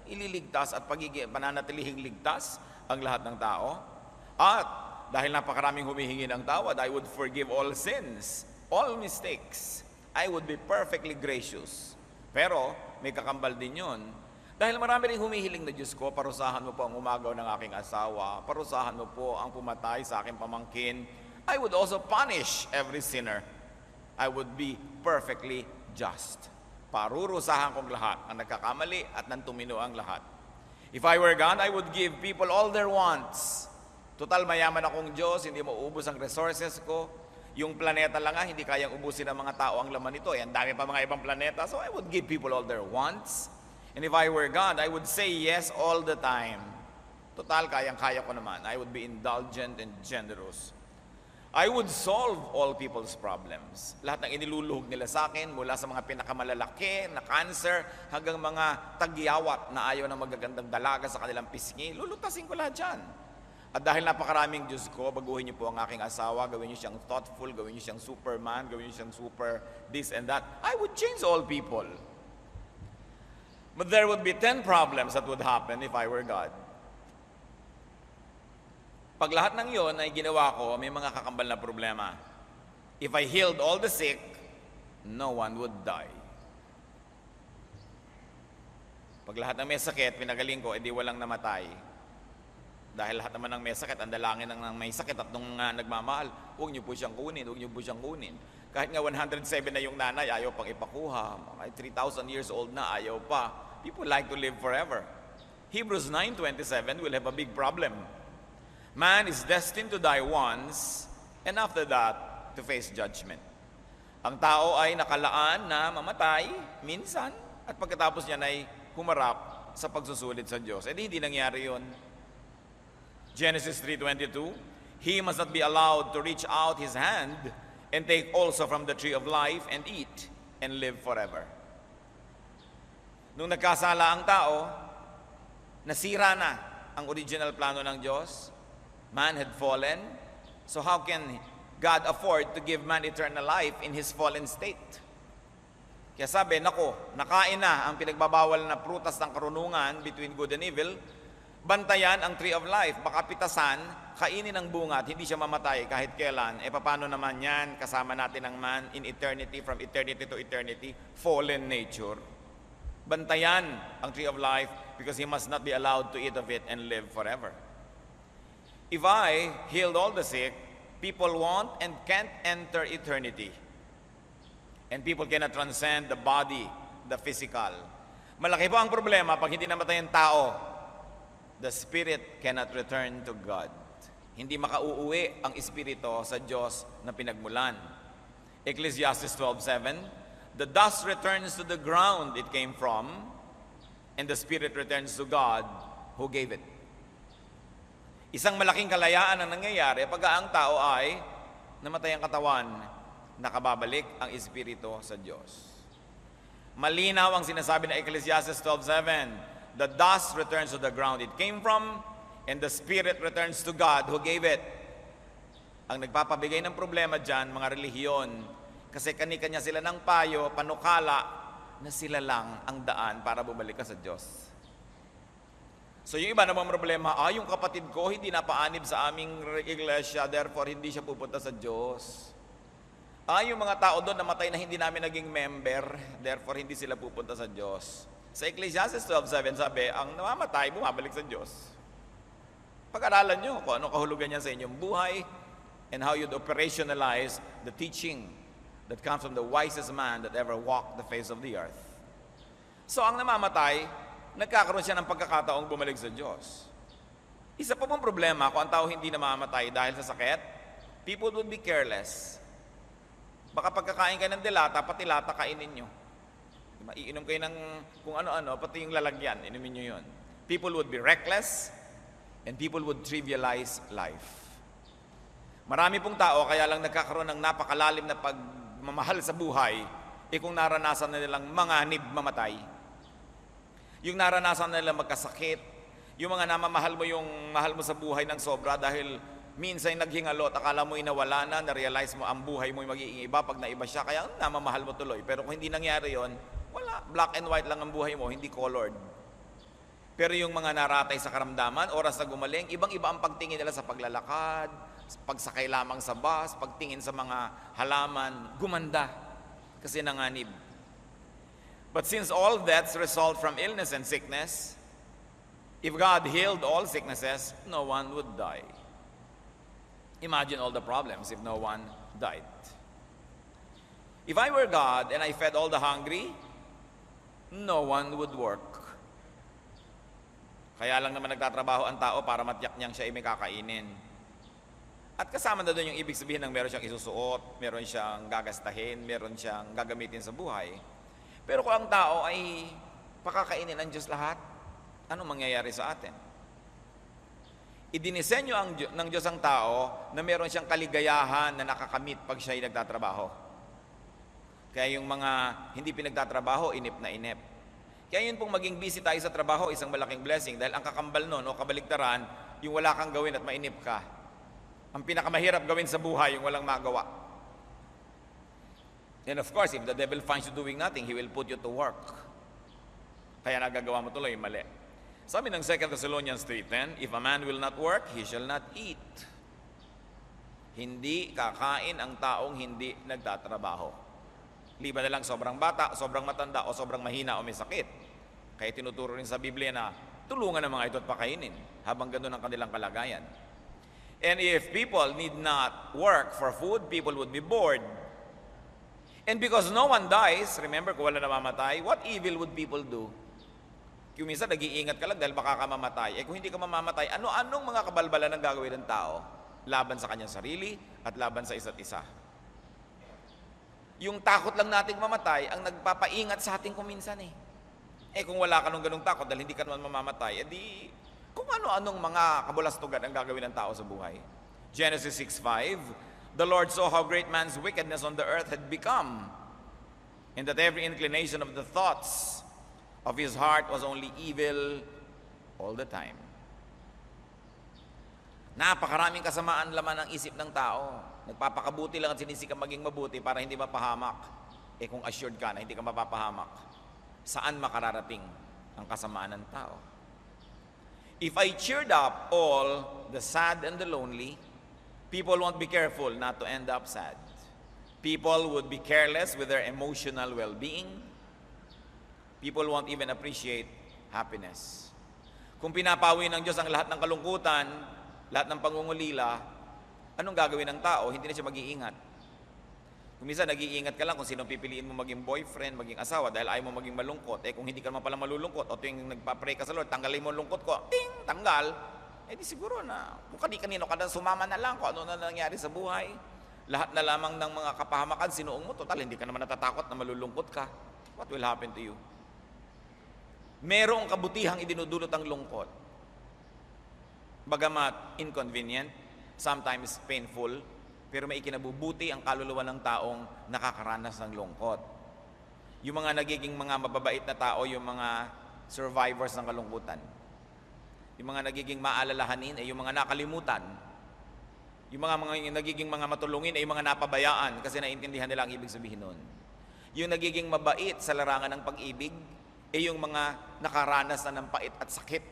ililigtas at pananatilihing ligtas ang lahat ng tao. At dahil napakaraming humihingi ng tawad, I would forgive all sins, all mistakes. I would be perfectly gracious. Pero may kakambal din yun. Dahil marami rin humihiling na, Diyos ko, parusahan mo po ang umagaw ng aking asawa, parusahan mo po ang pumatay sa aking pamangkin. I would also punish every sinner. I would be perfectly just. Parurusahan kong lahat ang nagkakamali at nang tumino ang lahat. If I were God, I would give people all their wants. Total, mayaman akong Diyos, hindi mo ubos ang resources ko. Yung planeta lang hindi kayang ubusin ng mga tao ang laman nito. Ang dami pa mga ibang planeta. So I would give people all their wants. And if I were God, I would say yes all the time. Total, kayang-kaya ko naman. I would be indulgent and generous. I would solve all people's problems. Lahat ng iniluluhog nila sa akin, mula sa mga pinakamalalaki na cancer hanggang mga tagyawat na ayaw ng magagandang dalaga sa kanilang pisngi, lulutasin ko lahat dyan. At dahil napakaraming Diyos ko, baguhin niyo po ang aking asawa, gawin niyo siyang thoughtful, gawin niyo siyang superman, gawin niyo siyang super this and that. I would change all people. But there would be 10 problems that would happen if I were God. Pag lahat ng yon ay ginawa ko, may mga kakambal na problema. If I healed all the sick, no one would die. Pag lahat ng may sakit, pinagaling ko, edi walang namatay. Dahil lahat naman ng may sakit, ang dalangin ng may sakit at nung nagmamahal, huwag niyo po siyang kunin, huwag niyo po siyang kunin. Kahit nga 107 na yung nanay, ayaw pang ipakuha. 3,000 years old na, ayaw pa. People like to live forever. Hebrews 9:27 will have a big problem. Man is destined to die once, and after that, to face judgment. Ang tao ay nakalaan na mamatay minsan, at pagkatapos niya ay humarap sa pagsusulit sa Diyos. Eh hindi nangyari yun. Genesis 3:22, he must not be allowed to reach out his hand and take also from the tree of life and eat and live forever. Nung nagkasala ang tao, nasira na ang original plano ng Diyos. Man had fallen. So how can God afford to give man eternal life in his fallen state? Kaya sabi, nako, nakain na ang pinagbabawal na prutas ng karunungan between good and evil. Bantayan ang tree of life. Baka pitasan, kainin ang bunga at hindi siya mamatay kahit kailan. E paano naman yan? Kasama natin ang man in eternity, from eternity to eternity, fallen nature. Bantayan ang tree of life because he must not be allowed to eat of it and live forever. If I healed all the sick, people won't and can't enter eternity. And people cannot transcend the body, the physical. Malaki po ang problema pag hindi namatay ang tao. The spirit cannot return to God. Hindi makauuwi ang espiritu sa Diyos na pinagmulan. Ecclesiastes 12:7, the dust returns to the ground it came from, and the spirit returns to God who gave it. Isang malaking kalayaan ang nangyayari pag ang tao ay namatay ang katawan, nakababalik ang espiritu sa Diyos. Malinaw ang sinasabi ng Ecclesiastes 12:7, the dust returns to the ground it came from, and the spirit returns to God who gave it. Ang nagpapabigay ng problema dyan, mga relihiyon, kasi kani-kanya sila ng payo, panukala, na sila lang ang daan para bumalik ka sa Diyos. So yung iba namang problema, yung kapatid ko hindi napaanib sa aming iglesia, therefore hindi siya pupunta sa Diyos. Yung mga tao doon namatay na hindi namin naging member, therefore hindi sila pupunta sa Diyos. Sa Ecclesiastes 12:7 sabi, ang namamatay, bumabalik sa Diyos. Pag-aralan nyo kung anong kahulugan niya sa inyong buhay and how you'd operationalize the teaching that comes from the wisest man that ever walked the face of the earth. So ang namamatay, nagkakaroon siya ng pagkakataong bumalik sa Diyos. Isa pa pong problema kung ang tao hindi namamatay dahil sa sakit, people would be careless. Baka pagkakain kayo ng dilata, pati lata kainin nyo. Iinom kayo ng kung ano-ano, pati yung lalagyan, inumin nyo yun. People would be reckless, and people would trivialize life. Marami pong tao, kaya lang nagkakaroon ng napakalalim na pagmamahal sa buhay, kung naranasan na nilang manganib mamatay. Yung naranasan na nilang magkasakit, yung mga namamahal mo yung mahal mo sa buhay ng sobra dahil minsan naghingalot, akala mo inawala na, na-realize mo ang buhay mo yung magiging iba pag naiba siya, kaya namamahal mo tuloy. Pero kung hindi nangyari yon, wala, black and white lang ang buhay mo, hindi colored. Pero yung mga naratay sa karamdaman, oras na gumaling, ibang-iba ang pagtingin nila sa paglalakad, pagsakay lamang sa bus, pagtingin sa mga halaman, gumanda kasi nanganib. But since all deaths result from illness and sickness, if God healed all sicknesses, no one would die. Imagine all the problems if no one died. If I were God and I fed all the hungry, no one would work. Kaya lang naman nagtatrabaho ang tao para matiyak niyang siya ay may kakainin. At kasama na doon yung ibig sabihin ng meron siyang isusuot, meron siyang gagastahin, meron siyang gagamitin sa buhay. Pero kung ang tao ay pakakainin ng Diyos lahat, ano mangyayari sa atin? Idinisenyo ng Diyos ang tao na meron siyang kaligayahan na nakakamit pag siya ay nagtatrabaho. Kaya yung mga hindi pinagtatrabaho, inip na inip. Kaya yun pong maging busy tayo sa trabaho, isang malaking blessing. Dahil ang kakambal nun o kabaligtaran, yung wala kang gawin at mainip ka. Ang pinakamahirap gawin sa buhay, yung walang magawa. And of course, if the devil finds you doing nothing, he will put you to work. Kaya nagagawa mo tuloy, mali. Sabi ng 2 Thessalonians 3:10, if a man will not work, he shall not eat. Hindi kakain ang taong hindi nagtatrabaho. Liba na lang sobrang bata, sobrang matanda, o sobrang mahina o may sakit. Kaya tinuturo rin sa Biblia na tulungan ng mga ito at pakainin habang ganoon ang kanilang kalagayan. And if people need not work for food, people would be bored. And because no one dies, remember kung wala namamatay, what evil would people do? Kung minsan nag-iingat ka lang dahil baka ka mamamatay. Kung hindi ka mamamatay, ano-anong mga kabalbalan ang gagawin ng tao? Laban sa kanyang sarili at laban sa isa't isa. Yung takot lang nating mamatay ang nagpapaingat sa atin kung minsan kung wala ka nung ganung takot dahil hindi ka naman mamamatay, edi kung ano-anong mga kabulastugan ang gagawin ng tao sa buhay. Genesis 6:5, the Lord saw how great man's wickedness on the earth had become, and that every inclination of the thoughts of his heart was only evil all the time. Napakaraming kasamaan laman ng isip ng tao. Nagpapakabuti lang at sinisikap maging mabuti para hindi mapahamak. Kung assured ka na hindi ka mapapahamak, saan makararating ang kasamaan ng tao? If I cheered up all the sad and the lonely, people won't be careful not to end up sad. People would be careless with their emotional well-being. People won't even appreciate happiness. Kung pinapawi ng Diyos ang lahat ng kalungkutan, lahat ng pangungulila, anong gagawin ng tao? Hindi na siya mag-iingat. Kung minsan nag-iingat ka lang kung sino pipiliin mo maging boyfriend, maging asawa dahil ayaw mo maging malungkot. Kung hindi ka naman pala malulungkot o tuwing nagpa-pray ka sa Lord, tanggalin mo ang lungkot ko, ting, tanggal. Di siguro na kung kanino ka na sumama na lang kung ano na nangyari sa buhay. Lahat na lamang ng mga kapahamakan sinuong mo, total hindi ka naman natatakot na malulungkot ka. What will happen to you? Merong kabutihang idinudulot ang lungkot. Bagamat inconvenient, sometimes painful, pero may ikinabubuti ang kaluluwa ng taong nakakaranas ng lungkot. Yung mga nagiging mga mababait na tao, yung mga survivors ng kalungkutan. Yung mga nagiging maalalahanin ay yung mga nakalimutan. Yung mga nagiging mga matulungin ay yung mga napabayaan kasi naintindihan nila ang ibig sabihin nun. Yung nagiging mabait sa larangan ng pag-ibig ay yung mga nakaranas na ng pait at sakit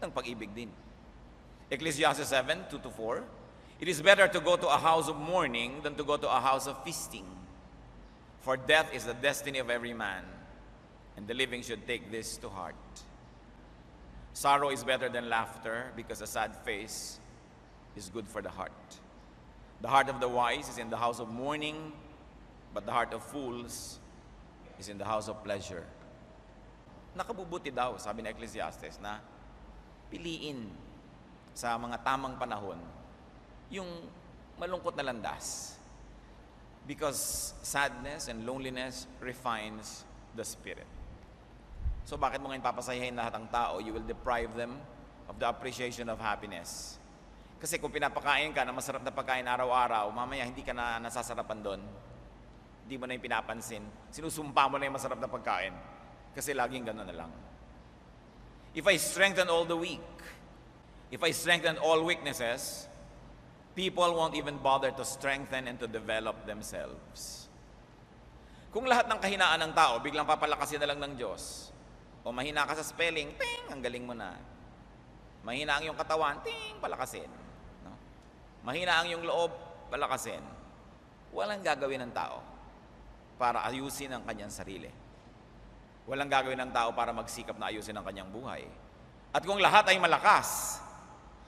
ng pag-ibig din. Ecclesiastes 7:2-4, it is better to go to a house of mourning than to go to a house of feasting. For death is the destiny of every man, and the living should take this to heart. Sorrow is better than laughter, because a sad face is good for the heart. The heart of the wise is in the house of mourning, but the heart of fools is in the house of pleasure. Nakabubuti daw, sabi ng Ecclesiastes, na piliin sa mga tamang panahon yung malungkot na landas. Because sadness and loneliness refines the spirit. So bakit mo ngayon papasayahin lahat ng tao? You will deprive them of the appreciation of happiness. Kasi kung pinapakain ka ng masarap na pagkain araw-araw, mamaya hindi ka na nasasarapan doon. Hindi mo na yung pinapansin. Sinusumpa mo na yung masarap na pagkain. Kasi laging gano'n na lang. If I strengthen all the weak, if I strengthen all weaknesses, people won't even bother to strengthen and to develop themselves. Kung lahat ng kahinaan ng tao biglang papalakasin na lang ng Diyos, O mahina ka sa spelling, ting, ang galing mo na. Mahina ang iyong katawan, ting, palakasin. No? Mahina ang iyong loob, palakasin. Walang gagawin ng tao para ayusin ang kanyang sarili. Walang gagawin ng tao para magsikap na ayusin ang kanyang buhay. At kung lahat ay malakas,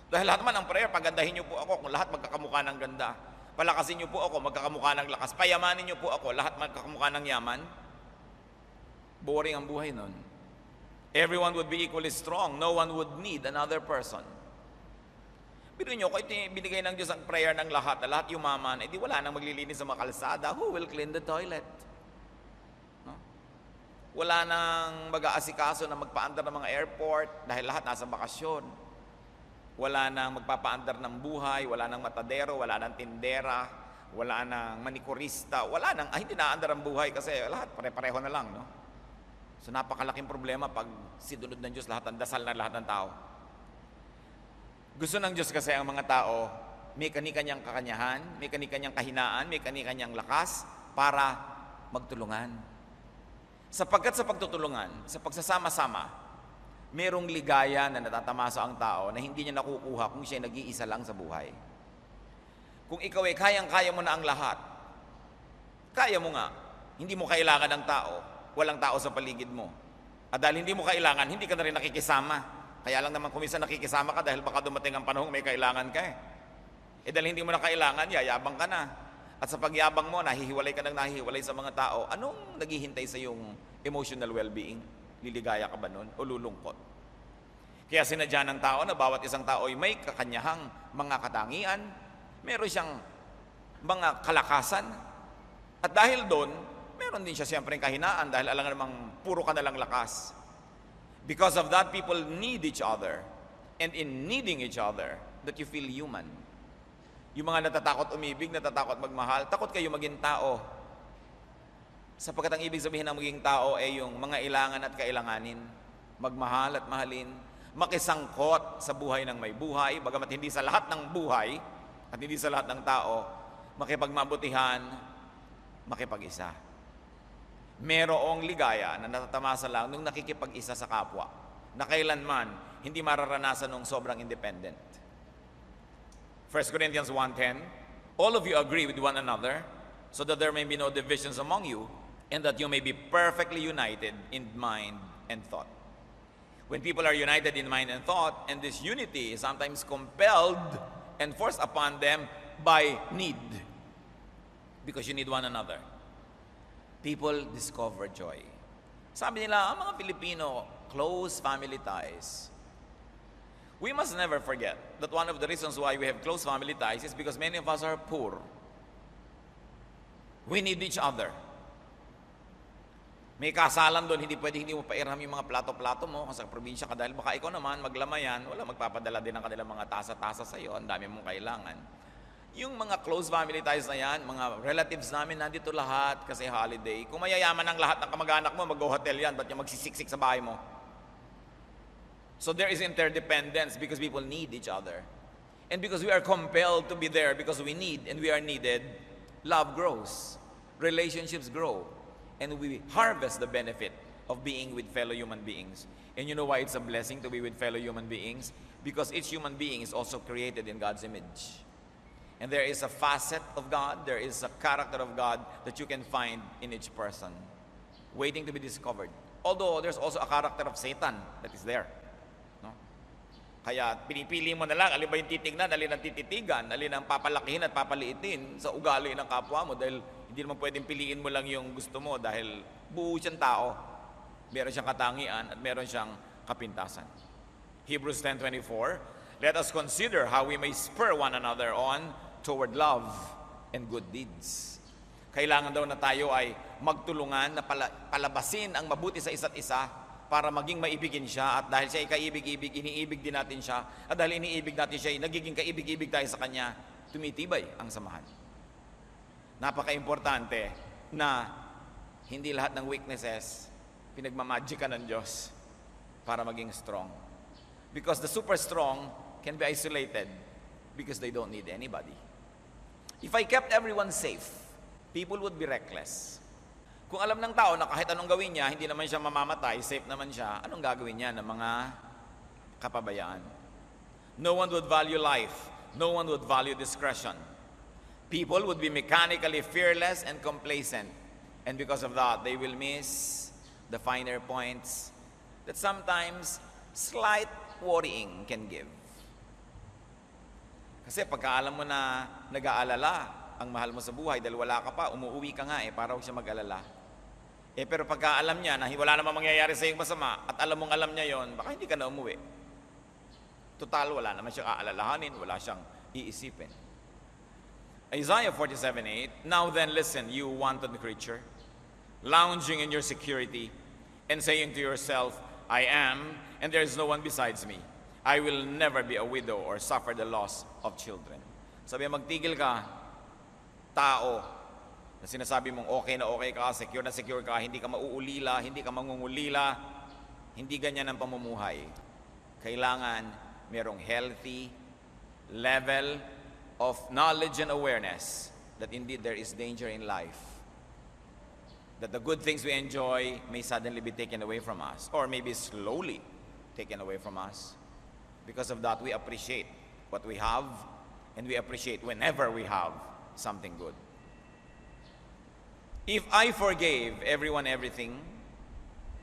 dahil lahat man ang prayer, pagandahin niyo po ako, kung lahat magkakamukha ng ganda, palakasin niyo po ako, magkakamukha ng lakas, payamanin niyo po ako, lahat magkakamukha ng yaman, boring ang buhay nun. Everyone would be equally strong. No one would need another person. Pero nyo, kung binigay ng Diyos ang prayer ng lahat, na lahat yumaman, edi wala nang maglilinis sa mga kalsada. Who will clean the toilet? No? Wala nang mag-aasikaso na magpaandar ng mga airport dahil lahat nasa bakasyon. Wala nang magpapaandar ng buhay, wala nang matadero, wala nang tindera, wala nang manikurista, wala nang, hindi naandar ang buhay kasi lahat pare-pareho na lang, no? So napakalaking problema pag sinunod ng Diyos lahat ng dasal ng lahat ng tao. Gusto ng Diyos kasi ang mga tao may kani-kanyang kakanyahan, may kani-kanyang kahinaan, may kani-kanyang lakas para magtulungan. Sapagkat sa pagtutulungan, sa pagsasama-sama, merong ligaya na natatamasa ang tao na hindi niya nakukuha kung siya nag-iisa lang sa buhay. Kung ikaw ay kayang-kaya mo na ang lahat, kaya mo nga, hindi mo kailangan ng tao, walang tao sa paligid mo. At dahil hindi mo kailangan, hindi ka na rin nakikisama. Kaya lang naman kung minsan nakikisama ka dahil baka dumating ang panahon may kailangan ka eh. Dahil hindi mo na kailangan, yayabang ka na. At sa pagyabang mo, nahihiwalay ka ng nahihiwalay sa mga tao. Anong naghihintay sa iyong emotional well-being? Liligaya ka ba nun? O lulungkot? Kaya sinadya ng tao na bawat isang tao ay may kakanyahang mga katangian, meron siyang mga kalakasan. At dahil doon, meron din siya siyempre kahinaan dahil alam namang puro ka nalang lakas. Because of that, people need each other. And in needing each other, that you feel human. Yung mga natatakot umibig, natatakot magmahal, takot kayo maging tao. Sapagkat ang ibig sabihin ng maging tao ay yung mga ilangan at kailanganin. Magmahal at mahalin. Makisangkot sa buhay ng may buhay, bagamat hindi sa lahat ng buhay at hindi sa lahat ng tao, makipagmabutihan, makipag-isa. Merong ligaya na natatamasa lang nung nakikipag-isa sa kapwa, na kailanman hindi mararanasan nung sobrang independent. 1 Corinthians 1:10, all of you agree with one another, so that there may be no divisions among you, and that you may be perfectly united in mind and thought. When people are united in mind and thought, and this unity is sometimes compelled and forced upon them by need, because you need one another, people discover joy. Sabi nila, ang mga Pilipino, close family ties. We must never forget that one of the reasons why we have close family ties is because many of us are poor. We need each other. May kasalan doon, hindi mo pairam yung mga plato-plato mo kung sa probinsya ka dahil baka ikaw naman maglamayan, wala magpapadala din ng kanilang mga tasa-tasa sa iyo, ang dami mong kailangan. Yung mga close family ties na yan, mga relatives namin nandito lahat kasi holiday. Kung mayayaman ang lahat ng kamag-anak mo, mag-hotel yan, ba't yung magsisiksik sa bahay mo? So there is interdependence because people need each other. And because we are compelled to be there because we need and we are needed, love grows, relationships grow, and we harvest the benefit of being with fellow human beings. And you know why it's a blessing to be with fellow human beings? Because each human being is also created in God's image. And there is a facet of God, there is a character of God that you can find in each person, waiting to be discovered. Although there's also a character of Satan that is there. No? Kaya pinipili mo na lang, alin ba yung titignan, alin ang tititigan, alin ang papalakihin at papaliitin sa ugali ng kapwa mo dahil hindi naman pwedeng piliin mo lang yung gusto mo dahil buo siyang tao. Meron siyang katangian at meron siyang kapintasan. Hebrews 10:24, let us consider how we may spur one another on toward love and good deeds. Kailangan daw na tayo ay magtulungan na palabasin ang mabuti sa isa't isa para maging maibigin siya at dahil siya ay kaibig-ibig, iniibig din natin siya at dahil iniibig natin siya, nagiging kaibig-ibig tayo sa kanya, tumitibay ang samahan. Napaka-importante na hindi lahat ng weaknesses pinagmamagican ng Diyos para maging strong. Because the super strong can be isolated because they don't need anybody. If I kept everyone safe, people would be reckless. Kung alam ng tao na kahit anong gawin niya, hindi naman siya mamamatay, safe naman siya, anong gagawin niya ng mga kapabayaan? No one would value life. No one would value discretion. People would be mechanically fearless and complacent. And because of that, they will miss the finer points that sometimes slight worrying can give. Kasi pagka alam mo na nag-aalala ang mahal mo sa buhay dahil wala ka pa, umuwi ka nga para huwag siya mag-alala. Pero pagka alam niya na wala namang mangyayari sa iyong masama at alam mong alam niya yon, baka hindi ka na umuwi. Total, wala naman siyang aalalahanin, wala siyang iisipin. Isaiah 47:8, "Now then listen, you wanton creature, lounging in your security and saying to yourself, I am, and there is no one besides me. I will never be a widow or suffer the loss of children." Sabi, magtigil ka, tao, na sinasabi mong okay ka, secure na secure ka, hindi ka mauulila, hindi ka mangungulila, hindi ganyan ang pamumuhay. Kailangan merong healthy level of knowledge and awareness that indeed there is danger in life. That the good things we enjoy may suddenly be taken away from us, or maybe slowly taken away from us. Because of that, we appreciate what we have, and we appreciate whenever we have something good. If I forgave everyone everything,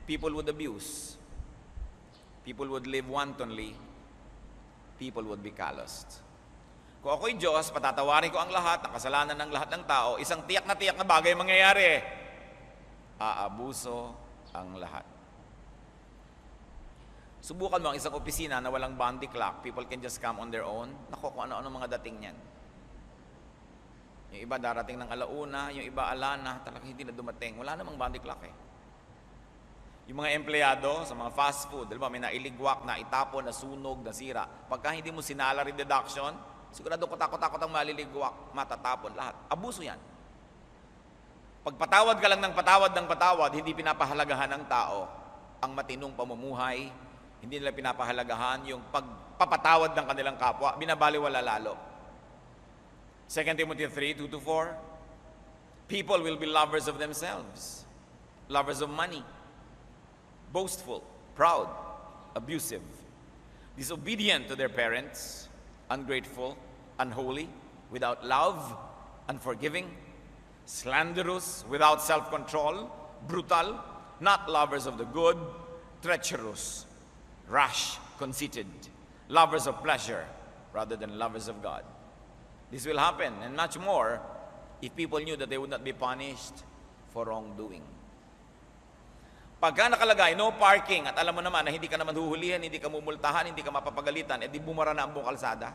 people would abuse. People would live wantonly. People would be calloused. Kung ako'y Diyos, patatawarin ko ang lahat, ang kasalanan ng lahat ng tao, isang tiyak na bagay mangyayari. Aabuso ang lahat. Subukan mo ang isang opisina na walang boundary clock. People can just come on their own. Naku, kung ano-ano mga dating niyan. Yung iba darating ng alauna, yung iba alana, talagang hindi na dumating. Wala namang boundary clock eh. Yung mga empleyado sa mga fast food, diba, may nailigwak, naitapon, nasunog, nasira. Pagka hindi mo sinalary deduction, sigurado katakot-takot ang maliligwak, matatapon, lahat. Abuso yan. Pagpatawad ka lang ng patawad, hindi pinapahalagahan ng tao ang matinong pamumuhay, hindi nila pinapahalagahan yung pagpapatawad ng kanilang kapwa, binabaliwala lalo. 2 Timothy 3:2-4, people will be lovers of themselves, lovers of money, boastful, proud, abusive, disobedient to their parents, ungrateful, unholy, without love, unforgiving, slanderous, without self-control, brutal, not lovers of the good, treacherous, rash, conceited, lovers of pleasure rather than lovers of God. This will happen and much more if people knew that they would not be punished for wrongdoing. Pagka nakalagay, no parking, at alam mo naman na hindi ka naman huhulihan, hindi ka mumultahan, hindi ka mapapagalitan, edi bumara na ang buong kalsada.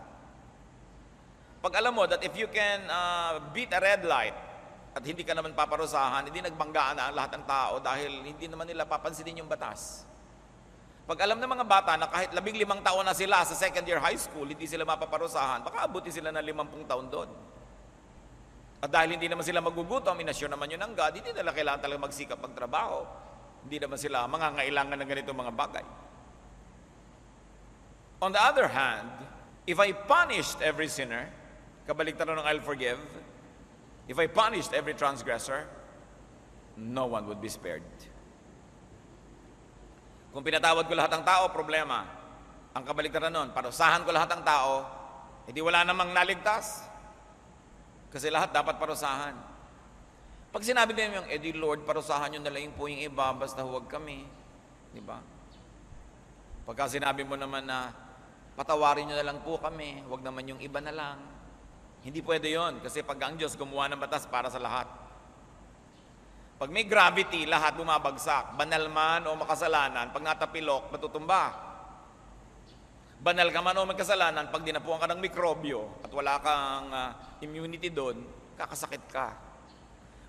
Pag alam mo that if you can beat a red light at hindi ka naman paparusahan, hindi nagbanggaan na ang lahat ng tao dahil hindi naman nila papansinin yung batas. Pag alam ng mga bata na kahit 15 taon na sila sa second year high school, hindi sila mapaparusahan, baka abuti sila ng 50 taon doon. At dahil hindi naman sila magugutom, inasyon naman yun ng God, hindi nila kailangan talaga magsikap magtrabaho. Hindi naman sila mangangailangan ng ganitong mga bagay. On the other hand, if I punished every sinner, kabaliktaran ng I'll forgive, if I punished every transgressor, no one would be spared. Kung pinatawad ko lahat ng tao, problema. Ang kabaliktaran nun, parusahan ko lahat ng tao, hindi wala namang naligtas. Kasi lahat dapat parusahan. Pag sinabi din yung, di Lord, parusahan nyo na lang po yung iba, basta huwag kami. Di ba? Pagka sinabi mo naman na, patawarin nyo na lang po kami, huwag naman yung iba na lang. Hindi pwede yon kasi pag ang Diyos gumawa ng batas para sa lahat. Pag may gravity, lahat bumabagsak. Banal man o makasalanan, pag natapilok, matutumba. Banal ka man o may kasalanan, pag dinapuan ka ng mikrobyo at wala kang immunity doon, kakasakit ka.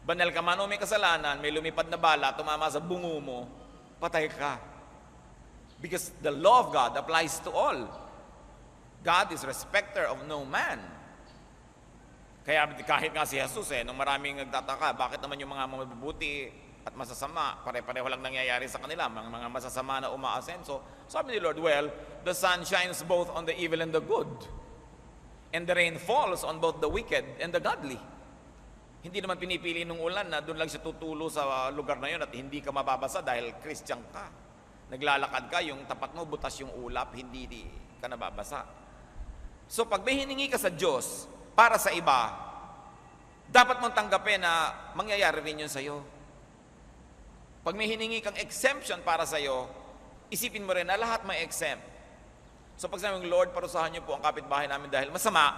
Banal ka man o may kasalanan, may lumipad na bala, tumama sa bungo mo, patay ka. Because the law of God applies to all. God is respecter of no man. Kaya kahit nga si Jesus nung maraming nagtataka, bakit naman yung mga mabubuti at masasama, pare-pareho lang nangyayari sa kanila, mga masasama na umaasenso. Sabi ni Lord, well, the sun shines both on the evil and the good. And the rain falls on both the wicked and the godly. Hindi naman pinipili ng ulan na doon lang siya tutulo sa lugar na yun at hindi ka mababasa dahil Christian ka. Naglalakad ka, yung tapat mo, butas yung ulap, hindi ka nababasa. So pag may hiningi ka sa Diyos para sa iba, dapat mong tanggapin na mangyayari rin yun sa'yo. Pag may hiningi kang exemption para sa'yo, isipin mo rin na lahat may exempt. So pag sabi mo, Lord, parusahan niyo po ang kapitbahay namin dahil masama,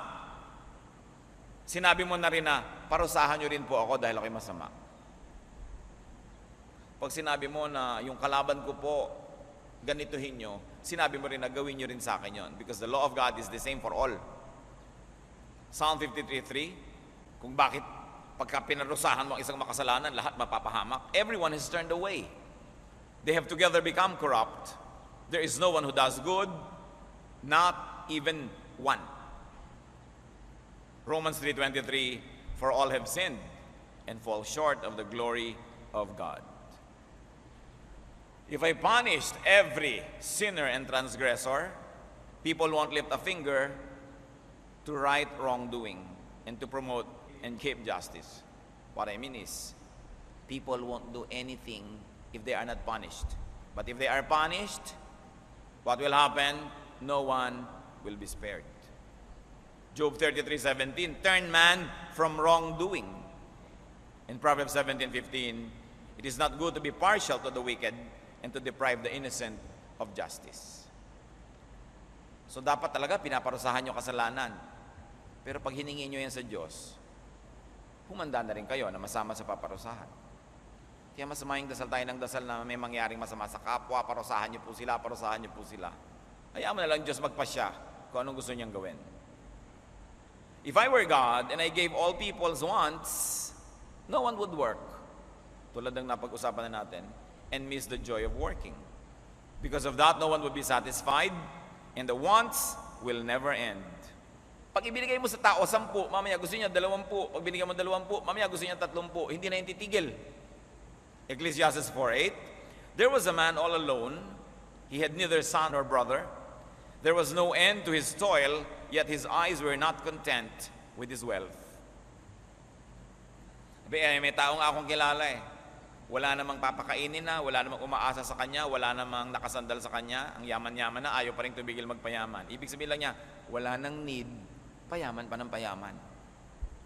sinabi mo na rin na, parusahan niyo rin po ako dahil ako'y masama. Pag sinabi mo na yung kalaban ko po, ganituhin nyo, sinabi mo rin na gawin nyo rin sa akin yon. Because the law of God is the same for all. Psalm 53:3, kung bakit pagka pinarusahan mo ang isang makasalanan, lahat mapapahamak. Everyone has turned away. They have together become corrupt. There is no one who does good, not even one. Romans 3:23, for all have sinned and fall short of the glory of God. If I punished every sinner and transgressor, people won't lift a finger to right wrongdoing and to promote and keep justice. What I mean is, people won't do anything if they are not punished. But if they are punished, what will happen? No one will be spared. Job 33:17, turn man from wrongdoing. In Proverbs 17:15, it is not good to be partial to the wicked and to deprive the innocent of justice. So dapat talaga pinaparusahan nyo kasalanan. Pero pag hiningi nyo yan sa Diyos, humanda na rin kayo na masama sa paparusahan. Kaya masama yung dasal tayo ng dasal na may mangyaring masama sa kapwa, parusahan nyo po sila, parusahan nyo po sila. Hayaan mo na lang Diyos magpasya kung anong gusto niyang gawin. If I were God and I gave all people's wants, no one would work. Tulad ng napag-usapan na natin, and miss the joy of working. Because of that, no one would be satisfied, and the wants will never end. Pag ibinigay mo sa tao 10, mamaya gusto niya 20. Pag binigay mo 20, mamaya gusto niya 30. Hindi na yung titigil. Ecclesiastes 4:8, there was a man all alone. He had neither son nor brother. There was no end to his toil, yet his eyes were not content with his wealth. May taong akong kilala eh. Wala namang papakainin na, wala namang umaasa sa kanya, wala namang nakasandal sa kanya, ang yaman-yaman na, ayaw pa rin tumigil magpayaman. Ibig sabihin lang niya, wala nang need, payaman pa ng payaman.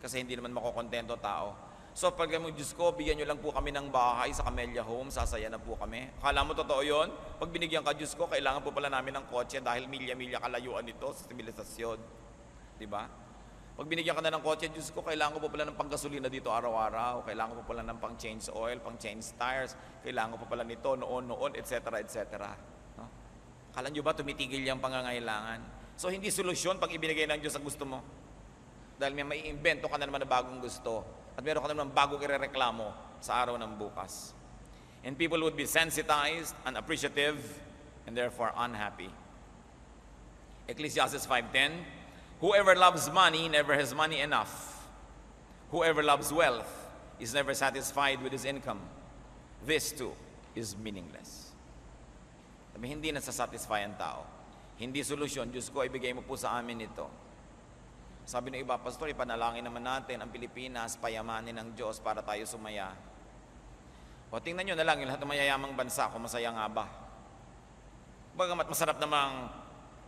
Kasi hindi naman makokontento tao. So pag mo, Diyos ko, bigyan nyo lang po kami ng bahay sa Camellia Home, sasaya na po kami. Akala mo totoo yun? Pag binigyan ka, Diyos ko, kailangan po pala namin ng kotse dahil milya-milya kalayuan nito sa sibilisasyon. Diba? Pag binigyan ka na ng kotse, Diyos ko, kailangan ko po pala ng panggasolina dito araw-araw, kailangan ko po pala ng pang-change oil, pang-change tires, kailangan ko po pala nito, noon, etc., etc. No? Akala nyo ba tumitigil yung pangangailangan? So, hindi solusyon pag ibinigay ng Diyos ang gusto mo. Dahil may invento ka na naman na bagong gusto at meron ka na naman bagong irereklamo sa araw ng bukas. And people would be sensitized, unappreciative, and therefore unhappy. Ecclesiastes 5:10, whoever loves money never has money enough. Whoever loves wealth is never satisfied with his income. This too is meaningless. Hindi nasasatisfy ang tao. Hindi solusyon, Diyos ko, ibigay mo po sa amin ito. Sabi ng iba, Pastor, ipanalangin naman natin ang Pilipinas, payamanin ng Diyos para tayo sumaya. O tingnan nyo na lang, yung lahat ng mayayamang bansa, kung masaya nga ba. Bagamat masarap namang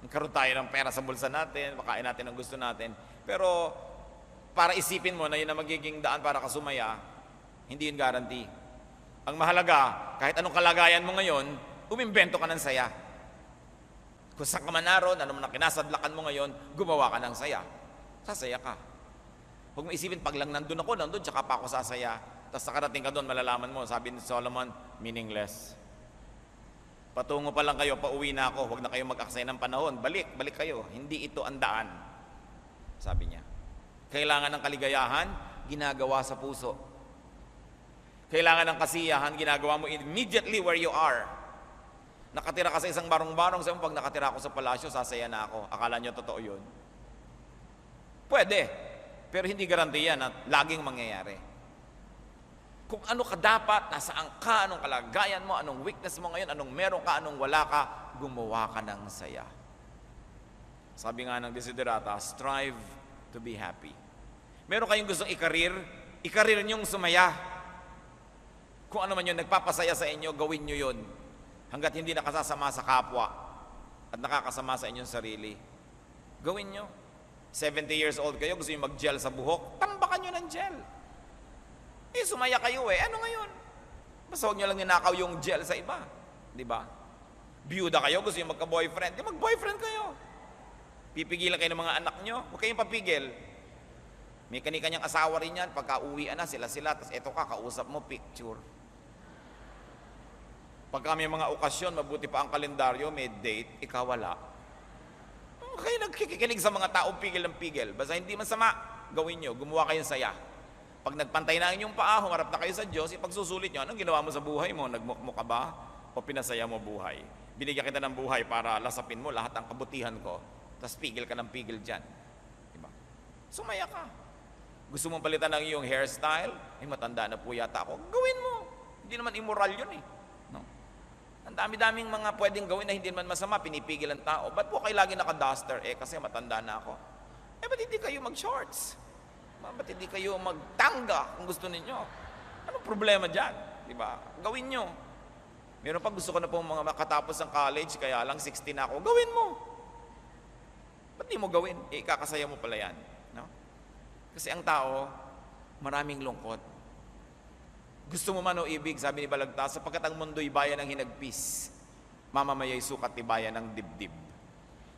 karoon tayo ng pera sa bulsa natin, makain natin ang gusto natin. Pero para isipin mo na yun ang magiging daan para kasumaya, hindi yun guarantee. Ang mahalaga, kahit anong kalagayan mo ngayon, umimbento ka ng saya. Kung saan ka man naroon, ano man ang kinasadlakan mo ngayon, gumawa ka ng saya. Sasaya ka. Huwag mo isipin, pag lang nandun ako, tsaka pa ako sasaya. Tapos nakarating ka doon, malalaman mo, sabi ni Solomon, meaningless. Patungo pa lang kayo, pauwi na ako, huwag na kayo mag-aksaya ng panahon. Balik kayo. Hindi ito ang daan. Sabi niya. Kailangan ng kaligayahan, ginagawa sa puso. Kailangan ng kasiyahan, ginagawa mo immediately where you are. Nakatira ka sa isang barong-barong, sabi mo, pag nakatira ako sa palasyo, sasaya na ako. Akala niyo totoo yun? Pwede. Pero hindi garantiya na laging mangyayari. Kung ano ka dapat, nasaan ka, anong kalagayan mo, anong weakness mo ngayon, anong meron ka, anong wala ka, gumawa ka ng saya. Sabi nga ng Desiderata, strive to be happy. Meron kayong gustong i-career, ikarir niyong sumaya. Kung ano man yun, nagpapasaya sa inyo, gawin nyo yun. Hanggat hindi nakasasama sa kapwa at nakakasama sa inyong sarili. Gawin nyo. 70 years old kayo, gusto nyo mag-gel sa buhok, tambakan nyo ng gel. Sumaya kayo Ano ngayon? Basta huwag nyo lang ninakaw yung gel sa iba. Di ba? Biyuda kayo, gusto nyo magka-boyfriend, di mag-boyfriend kayo. Pipigilan kayo ng mga anak nyo, huwag kayong papigil. May kani-kanyang asawa rin yan, pagka uwian na sila-sila, tapos eto ka, kausap mo, picture. Pagka may mga okasyon, mabuti pa ang kalendaryo, may date, ikaw wala. Kayo nagkikinig sa mga tao, pigil ng pigil. Basta hindi masama, gawin nyo, gumawa kayong saya. Pag nagpantay na inyong paa, humarap na kayo sa Diyos, ipagsusulit nyo, anong ginawa mo sa buhay mo? Nagmukmuk ka ba? O pinasaya mo buhay? Binigyan kita ng buhay para lasapin mo lahat ng kabutihan ko, tapos pigil ka ng pigil dyan. Diba? Sumaya ka. Gusto mong palitan ng iyong hairstyle? Matanda na po yata ako. Gawin mo. Hindi naman immoral yun No? Ang dami-daming mga pwedeng gawin na hindi naman masama, pinipigil ang tao. Ba't po kayo lagi naka-duster? Kasi matanda na ako. Ba't hindi kayo mag-shorts? Ba't hindi kayo magtanga kung gusto ninyo? Anong problema dyan? Diba? Gawin nyo. Meron pa gusto ko na pong mga makatapos ng college, kaya lang 16 na ako. Gawin mo. Ba't di mo gawin? Ikakasaya mo pala yan. No? Kasi ang tao, maraming lungkot. Gusto mo man o ibig, sabi ni Balagtas, sapagkat ang mundo'y bayan ng hinagpis, mamamaya'y sukat ni bayan ng dibdib.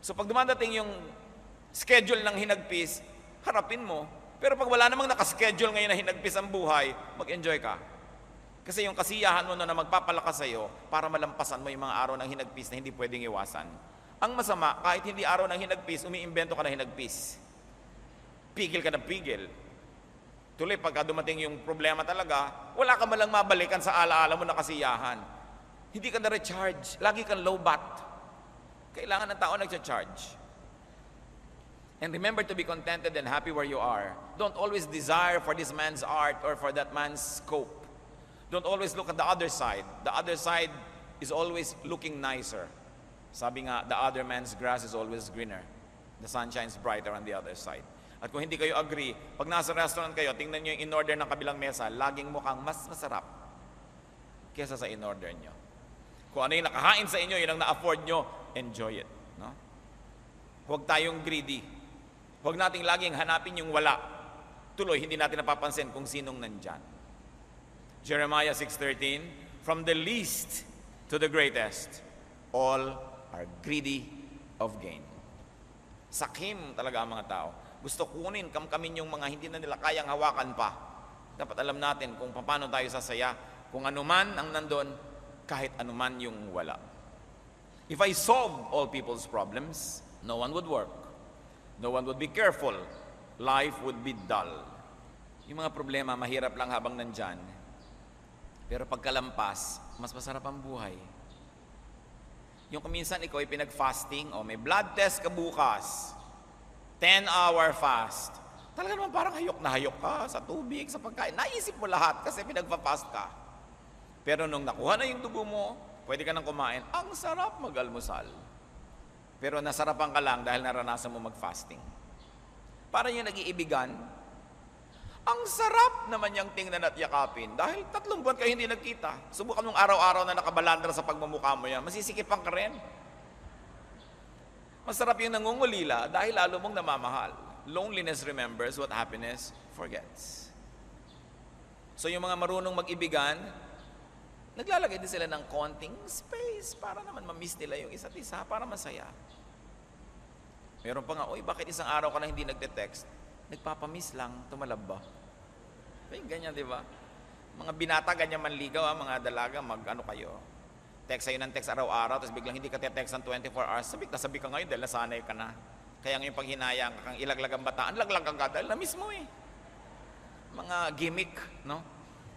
So pag dumadating yung schedule ng hinagpis, harapin mo. Pero pag wala namang nakaschedule ngayon na hinagpis ang buhay, mag-enjoy ka. Kasi yung kasiyahan mo na magpapalakas sa'yo para malampasan mo yung mga araw ng hinagpis na hindi pwedeng iwasan. Ang masama, kahit hindi araw ng hinagpis, umiimbento ka na hinagpis. Pigil ka ng pigil. Tuloy, pagka dumating yung problema talaga, wala ka malang mabalikan sa alaala mo na kasiyahan. Hindi ka na-recharge. Lagi kang low bat. Kailangan ng tao nag-charge. And remember to be contented and happy where you are. Don't always desire for this man's art or for that man's scope. Don't always look at the other side. The other side is always looking nicer. Sabi nga, the other man's grass is always greener. The sun shines brighter on the other side. At kung hindi kayo agree, pag nasa restaurant kayo, tingnan nyo yung in-order ng kabilang mesa, laging mukhang mas masarap kesa sa in-order nyo. Kung ano yung nakahain sa inyo, yun ang na-afford nyo, enjoy it. No? Huwag tayong greedy. Huwag nating laging hanapin yung wala. Tuloy, hindi natin napapansin kung sinong nandyan. Jeremiah 6:13, from the least to the greatest, all are greedy of gain. Sakim talaga ang mga tao. Gusto kunin, kamkamin yung mga hindi na nila kayang hawakan pa. Dapat alam natin kung paano tayo sasaya. Kung anuman ang nandun, kahit anuman yung wala. If I solve all people's problems, no one would work. No one would be careful. Life would be dull. Yung mga problema, mahirap lang habang nandyan. Pero pagkalampas, mas masarap ang buhay. Yung kuminsan ikaw ay pinag-fasting, may blood test ka bukas. 10-hour fast. Talaga naman parang hayok na hayok ka sa tubig, sa pagkain. Naisip mo lahat kasi pinagpa-fast ka. Pero nung nakuha na yung dugo mo, pwede ka nang kumain. Ang sarap mag-almusal. Pero nasarapan ka lang dahil naranasan mo mag-fasting. Para yung nag-iibigan, ang sarap naman yung tingnan at yakapin. Dahil 3 buwan kayo hindi nagkita. Subukan mong araw-araw na nakabalandra sa pagmamukha mo yan. Masisikipan ka rin. Masarap yung nangungulila dahil lalo mong namamahal. Loneliness remembers what happiness forgets. So yung mga marunong mag-ibigan, naglalagay din sila ng konting space para naman ma-miss nila yung isa't isa, para masaya. Meron pa nga, bakit isang araw ka na hindi nagte-text? Nagpapamiss lang, tumalab ba? Ganyan, di ba? Mga binata, ganyan manligaw, mga dalaga, mag-ano kayo. Text sa'yo ng text araw-araw, tapos biglang hindi ka te-text ng 24 hours, sabi ka ngayon dahil nasanay ka na. Kaya ngayon pag hinayang kang ilaglag ang bataan, laglag ka dahil na-miss mo Mga gimmick, no?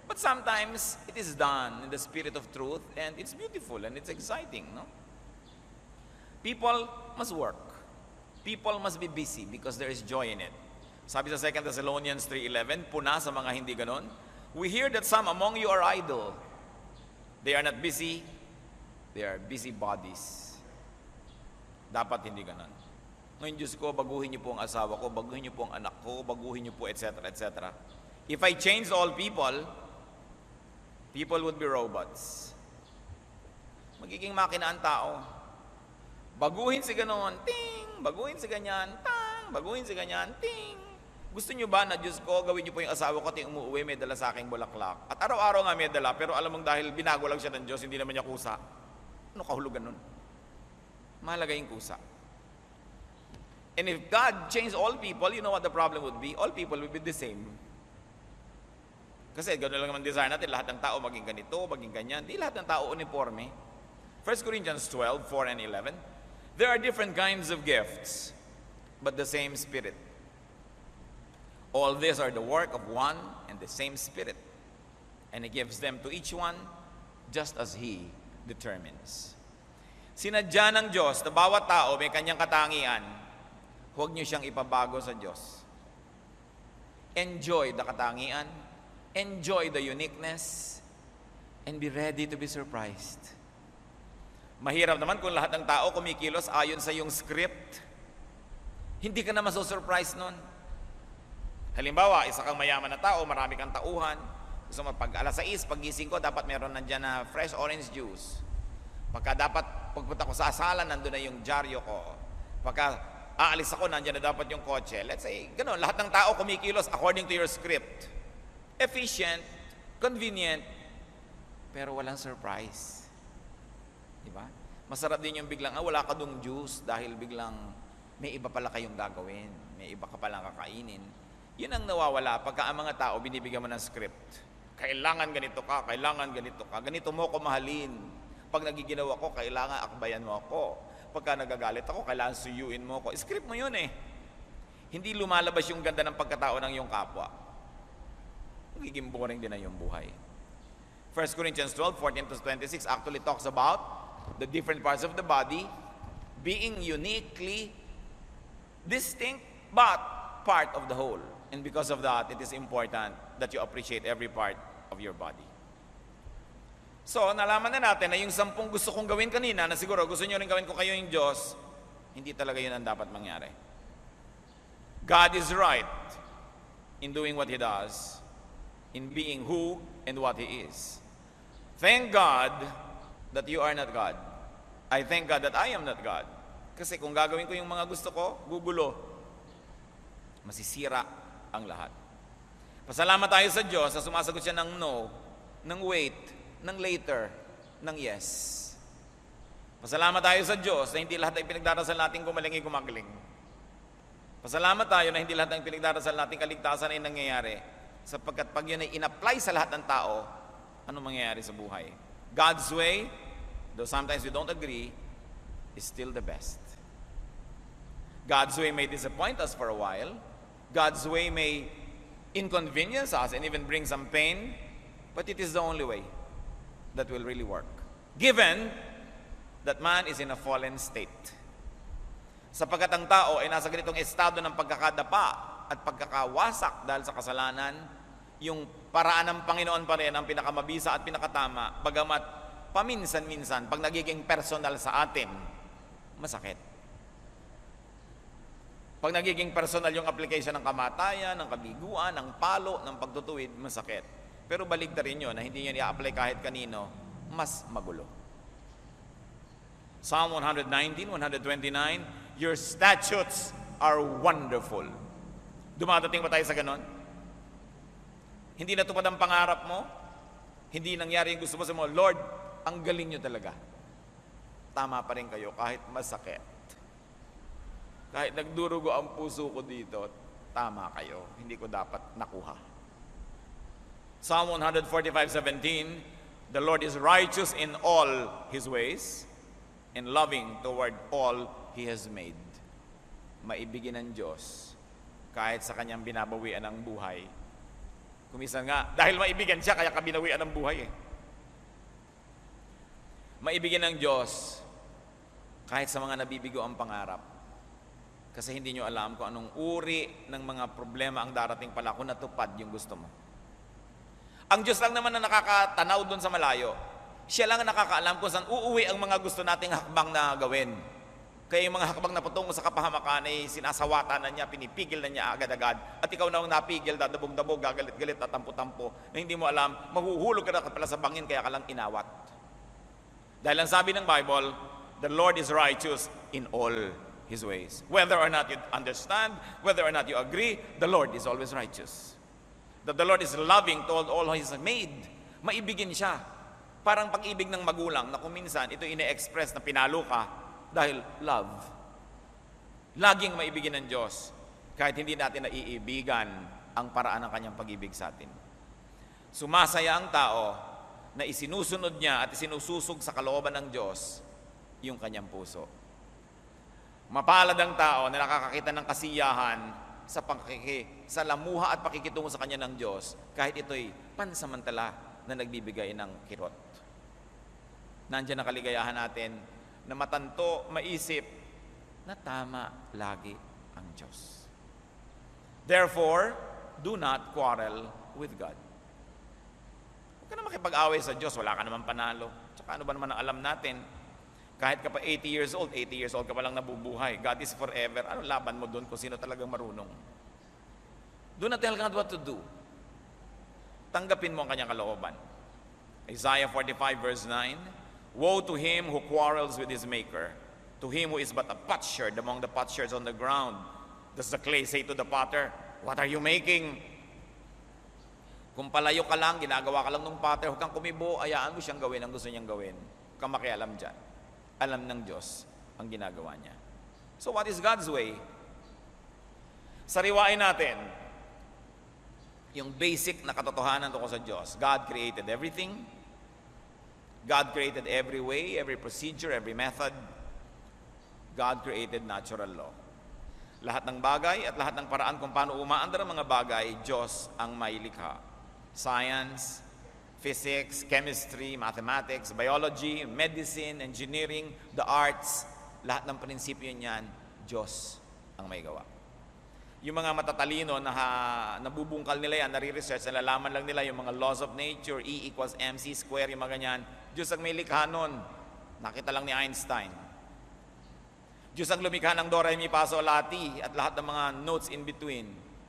But sometimes, it is done in the spirit of truth, and it's beautiful, and it's exciting, no? People must work. People must be busy because there is joy in it. Sabi sa 2 Thessalonians 3:11, puna sa mga hindi ganon, we hear that some among you are idle. They are not busy, they are busy bodies. Dapat hindi ganon. Ngayon, Diyos ko, baguhin niyo po ang asawa ko, baguhin niyo po ang anak ko, baguhin niyo po, etc., etc. If I changed all people, people would be robots. Magiging makina ang tao. Baguhin si ganoon, ting! Baguhin si ganyan, tang! Baguhin si ganyan, ting! Gusto nyo ba na, Diyos ko, gawin nyo po yung asawa ko, ting umuwi, may dala sa aking bulaklak. At araw-araw nga may dala, pero alam mong dahil binago lang siya ng Diyos, hindi naman niya kusa. Ano kahulugan nun? Mahalaga yung kusa. And if God changed all people, you know what the problem would be? All people would be the same. Kasi gano'n lang naman desire natin, lahat ng tao maging ganito, maging ganyan. Di lahat ng tao uniforme. 1 Corinthians 12, 4 and 11. There are different kinds of gifts, but the same Spirit. All these are the work of one and the same Spirit. And He gives them to each one just as He determines. Sinadya ng Diyos na bawat tao may kanyang katangian. Huwag niyo siyang ipabago sa Diyos. Enjoy the katangian. Enjoy the uniqueness. And be ready to be surprised. Mahirap naman kung lahat ng tao kumikilos ayon sa iyong script. Hindi ka na maso-surprise nun. Halimbawa, isa kang mayaman na tao, marami kang tauhan. Gusto mo, pag alas 6, pagising ko, dapat meron nandyan na fresh orange juice. Pagpunta ko sa asalan, nandun na yung dyaryo ko. Pagka aalis ako, nandyan na dapat yung kotse. Let's say, gano'n, lahat ng tao kumikilos according to your script. Efficient, convenient, pero walang surprise. Diba? Masarap din yung biglang, wala ka dong juice dahil biglang may iba pala kayong gagawin. May iba ka palang kakainin. Yun ang nawawala pagka ang mga tao binibigyan mo ng script. Kailangan ganito ka, kailangan ganito ka. Ganito mo ko mahalin. Pag nagiginawa ko, kailangan akbayan mo ako. Pagka nagagalit ako, kailangan suyuin mo ako. Script mo yun eh. Hindi lumalabas yung ganda ng pagkatao ng iyong kapwa. Magiging boring din na yung buhay. 1 Corinthians 12, 14 to 26 actually talks about the different parts of the body being uniquely distinct but part of the whole. And because of that, it is important that you appreciate every part of your body. So, nalaman na natin na yung 10 gusto kong gawin kanina, na siguro gusto nyo rin gawin ko kayo yung Diyos, hindi talaga yun ang dapat mangyari. God is right in doing what He does, in being who and what He is. Thank God that you are not God. I thank God that I am not God. Kasi kung gagawin ko yung mga gusto ko, gugulo. Masisira ang lahat. Pasalamat tayo sa Diyos na sumasagot siya ng no, ng wait, ng later, ng yes. Pasalamat tayo sa Diyos na hindi lahat ng pinagdarasal natin gumalingi kumagaling. Pasalamat tayo na hindi lahat ng pinagdarasal natin kaligtasan ay nangyayari. Sapagkat pag yun ay in-apply sa lahat ng tao, ano mangyayari sa buhay? God's way, though sometimes we don't agree, is still the best. God's way may disappoint us for a while. God's way may inconvenience us and even bring some pain, but it is the only way that will really work. Given that man is in a fallen state. Sapagkat ang tao ay nasa ganitong estado ng pagkakadapa at pagkakawasak dahil sa kasalanan, yung paraan ng Panginoon pa rin ang pinakamabisa at pinakatama, bagamat paminsan-minsan, pag nagiging personal sa atin, masakit. Pag nagiging personal yung application ng kamatayan, ng kabiguan, ng palo, ng pagtutuwid, masakit. Pero baligtad rin yun na hindi yun i-apply kahit kanino, mas magulo. Psalm 119, 129, your statutes are wonderful. Dumadating ba tayo sa ganon? Hindi natupad ang pangarap mo? Hindi nangyari yung gusto mo sa mo, Lord, ang galing nyo talaga. Tama pa rin kayo kahit masakit. Kahit nagdurugo ang puso ko dito, tama kayo. Hindi ko dapat nakuha. Psalm 145:17, the Lord is righteous in all His ways and loving toward all He has made. Maibigin ng Diyos kahit sa Kanyang binabawian ng buhay. Kumisan nga, dahil maibigan siya, kaya kabinawian ng buhay eh. Maibigin ng Diyos kahit sa mga nabibigo ang pangarap. Kasi hindi nyo alam kung anong uri ng mga problema ang darating pala kung natupad yung gusto mo. Ang Diyos lang naman na nakakatanaw doon sa malayo. Siya lang ang nakakaalam kung saan uuwi ang mga gusto nating hakbang na gawin. Kaya yung mga hakbang na patungo sa kapahamakan ay sinasawatan na niya, pinipigil na niya agad-agad. At ikaw na ang napigil, dadabog-dabog, gagalit-galit, tatampo-tampo, na hindi mo alam, mahuhulog ka na pala sa bangin, kaya ka lang inawat. Dahil ang sabi ng Bible, the Lord is righteous in all His ways. Whether or not you understand, whether or not you agree, the Lord is always righteous. That the Lord is loving toward all He has made. Maibigin siya. Parang pag-ibig ng magulang na kung minsan ito ine-express na pinalo ka, dahil love. Laging maibigin ng Diyos kahit hindi natin naiibigan ang paraan ng kanyang pag-ibig sa atin. Sumasaya ang tao na isinusunod niya at isinususog sa kalooban ng Diyos yung kanyang puso. Mapalad ang tao na nakakakita ng kasiyahan sa lamuha at pakikitungo sa kanya ng Diyos kahit ito'y pansamantala na nagbibigay ng kirot. Nandiyan ang kaligayahan natin na matanto, maisip na tama lagi ang Diyos. Therefore, do not quarrel with God. Huwag ka na makipag-away sa Diyos, wala ka naman panalo. Tsaka ano ba naman ang alam natin? Kahit ka pa 80 years old ka pa lang nabubuhay. God is forever. Ano laban mo doon kung sino talagang marunong? Do not tell God what to do. Tanggapin mo ang kanyang kalooban. Isaiah 45 verse 9, woe to him who quarrels with his maker, to him who is but a potsherd among the potsherds on the ground. Does the clay say to the potter, what are you making? Kung palayo ka lang, ginagawa ka lang ng potter, huwag kang kumibo, ayaan mo siyang gawin ang gusto niyang gawin. Huwag kang makialam dyan. Alam ng Diyos ang ginagawa niya. So what is God's way? Sariwain natin yung basic na katotohanan tungkol sa Diyos. God created everything. God created every way, every procedure, every method. God created natural law. Lahat ng bagay at lahat ng paraan kung paano umaandar ang mga bagay, Diyos ang may likha. Science, physics, chemistry, mathematics, biology, medicine, engineering, the arts, lahat ng prinsipyo niyan, Diyos ang may gawa. Yung mga matatalino na nabubungkal nila yan, nare-research, nalalaman lang nila yung mga laws of nature, E equals MC square, yung mga ganyan. Diyos ang may likha nun. Nakita lang ni Einstein. Diyos ang lumikha ng Do, Re, Mi, Fa, Sol, La, Ti at lahat ng mga notes in between.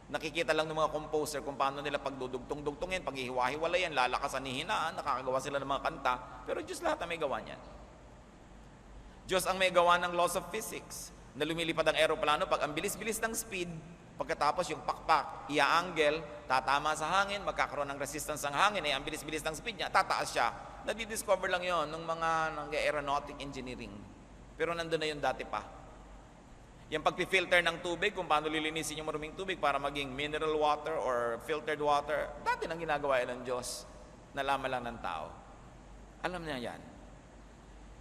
Nakikita lang ng mga composer kung paano nila pagdudugtong-dugtungin, paghihiwa-hiwalayan, lalakasan, hihinaan, nakakagawa sila ng mga kanta. Pero Diyos lahat ang may gawa niyan. Diyos ang may gawa ng laws of physics. Na lumilipad ang aeroplano, pag ang bilis-bilis ng speed, pagkatapos yung pakpak, ia-angle, tatama sa hangin, magkakaroon ng resistance ang hangin, ang bilis-bilis ng speed niya, tataas siya. Nadidiscover lang yon ng mga aeronautic engineering. Pero nandun na yun dati pa. Yung pagpifilter ng tubig, kung paano lilinisin yung maruming tubig para maging mineral water or filtered water, dati nang ginagawa yan ng Diyos, nalaman lang ng tao. Alam niya yan.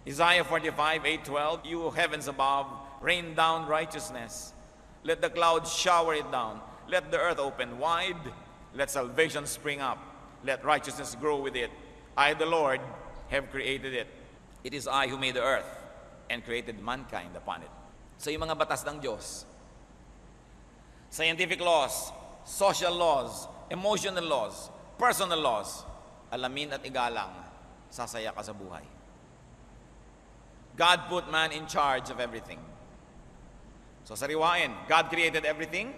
Isaiah 45, 8-12, you heavens above, rain down righteousness. Let the clouds shower it down. Let the earth open wide. Let salvation spring up. Let righteousness grow with it. I, the Lord, have created it. It is I who made the earth and created mankind upon it. So yung mga batas ng Diyos, scientific laws, social laws, emotional laws, personal laws, alamin at igalang, sasaya ka sa buhay. God put man in charge of everything. So sariwain, God created everything,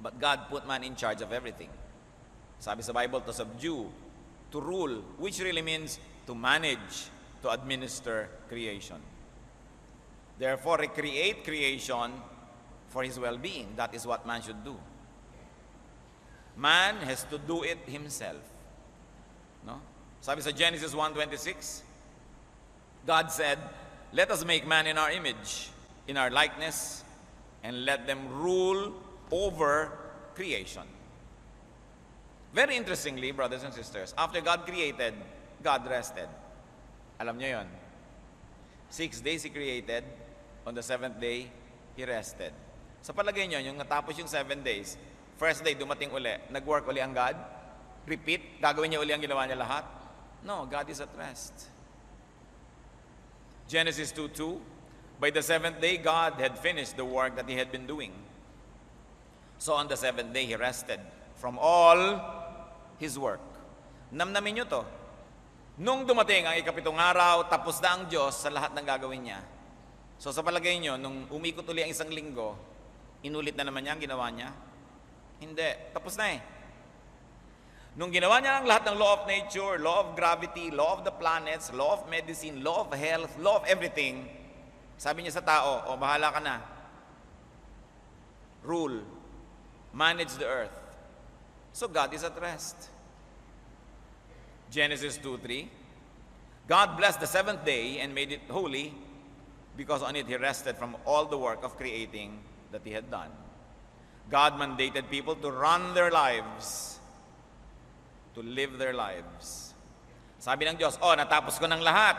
but God put man in charge of everything. Sabi sa Bible, to subdue, to rule, which really means to manage, to administer creation. Therefore, recreate creation for his well-being. That is what man should do. Man has to do it himself. No? Sabi sa Genesis 1:26, God said, let us make man in our image, in our likeness, and let them rule over creation. Very interestingly, brothers and sisters, after God created, God rested. Alam niyo yon. 6 days He created, on the 7th day, He rested. Sa palagay niyo, yung natapos yung 7 days, first day dumating uli, nag-work uli ang God? Repeat? Gagawin niya uli ang ginawa niya lahat? No, God is at rest. Genesis 2:2, by the 7th day, God had finished the work that He had been doing. So on the 7th day, He rested from all His work. Namnamin niyo to. Nung dumating ang ikapitong araw, tapos na ang Diyos sa lahat ng gagawin niya. So sa palagay nyo, nung umikot uli ang isang linggo, inulit na naman niya ang ginawa niya? Hindi. Tapos na eh. Nung ginawa niya ang lahat ng law of nature, law of gravity, law of the planets, law of medicine, law of health, law of everything, sabi niya sa tao, o bahala ka na. Rule. Manage the earth. So God is at rest. Genesis 2:3. God blessed the seventh day and made it holy because on it He rested from all the work of creating that He had done. God mandated people to run their lives, to live their lives. Sabi ng Diyos, natapos ko ng lahat.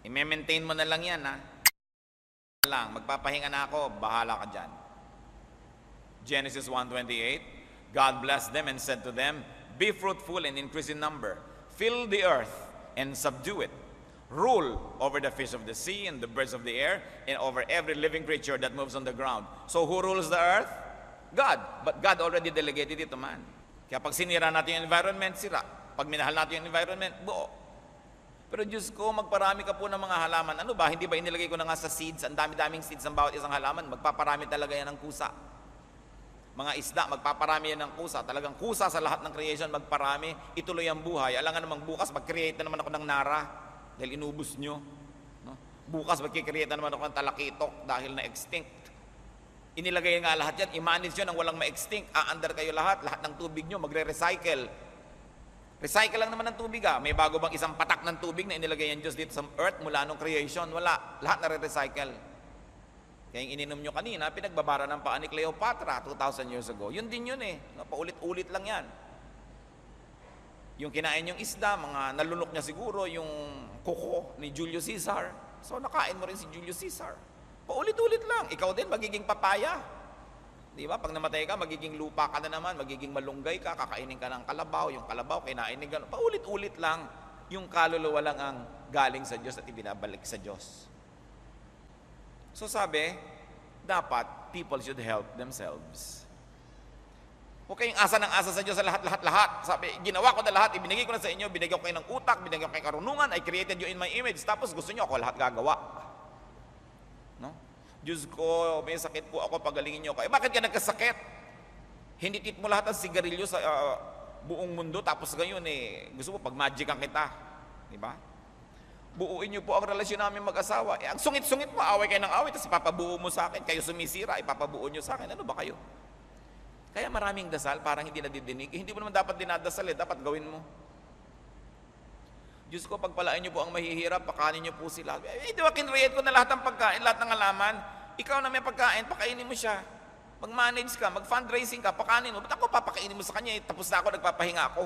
I-maintain mo na lang yan, ha? Magpapahinga na ako, bahala ka dyan. Genesis 1:28, God blessed them and said to them, be fruitful and increase in number. Fill the earth and subdue it. Rule over the fish of the sea and the birds of the air and over every living creature that moves on the ground. So who rules the earth? God. But God already delegated it to man. Kaya pag sinira natin yung environment, sira. Pag minahal natin yung environment, buo. Pero Diyos ko, magparami ka po ng mga halaman. Ano ba? Hindi ba inilagay ko na nga sa seeds? Ang dami-daming seeds ng bawat isang halaman. Magpaparami talaga yan ng kusa. Mga isda, magpaparami yan ng kusa. Talagang kusa sa lahat ng creation, magparami. Ituloy ang buhay. Alam nga namang bukas, mag-create na naman ako ng nara dahil inubos nyo. No? Bukas, mag-create na naman ako ng talakitok dahil na-extinct. Inilagay nga lahat yan, i-manage yun ang walang ma-extinct, aandar kayo lahat ng tubig nyo, magre-recycle. Recycle lang naman ng tubig May bago bang isang patak ng tubig na inilagay yan Diyos dito sa earth mula nung creation? Wala. Lahat na-recycle. Kaya yung ininom nyo kanina, pinagbabara ng paa ni Cleopatra 2,000 years ago. Yun din yun Paulit-ulit lang yan. Yung kinain yung isda, mga nalunok niya siguro, yung kuko ni Julius Caesar. So nakain mo rin si Julius Caesar. Paulit-ulit lang. Ikaw din, magiging papaya. Di ba? Pag namatay ka, magiging lupa ka na naman, magiging malunggay ka, kakainin ka ng kalabaw, yung kalabaw, kinain ng gano'n. Paulit-ulit lang. Yung kaluluwa lang ang galing sa Diyos at ibinabalik sa Diyos. So sabi, dapat people should help themselves. Huwag kayong asa ng asa sa Diyos sa lahat. Sabi, ginawa ko na lahat, ibinigay ko na sa inyo, binigyan ko kayo ng utak, binigyan ko kayo karunungan, I created you in my image. Tapos gusto nyo ako lahat gagawa. No? Diyos ko, may sakit po ako, pagalingin nyo ako. Bakit ka nagkasakit? Hinitit mo lahat ng sigarilyo sa buong mundo, tapos ngayon gusto mo pag-magican kita. Di ba? Buuin niyo po ang relasyon namin mag-asawa. Ang sungit-sungit mo, away kayo ng away, tapos ipapabuo mo sa akin. Kayo sumisira, ipapabuo niyo sa akin. Ano ba kayo? Kaya maraming dasal, parang hindi nadidinig. Hindi mo naman dapat dinadasal dapat gawin mo. Diyos ko, pagpalain niyo po ang mahihirap, pakanin niyo po sila. Di ba, kinreate ko na lahat ng pagkain, lahat ng halaman. Ikaw na may pagkain, pakainin mo siya. Mag-manage ka, mag-fundraising ka, pakanin mo. Ba't ako papakainin mo sa kanya? Tapos na ako, nagpapahinga ako.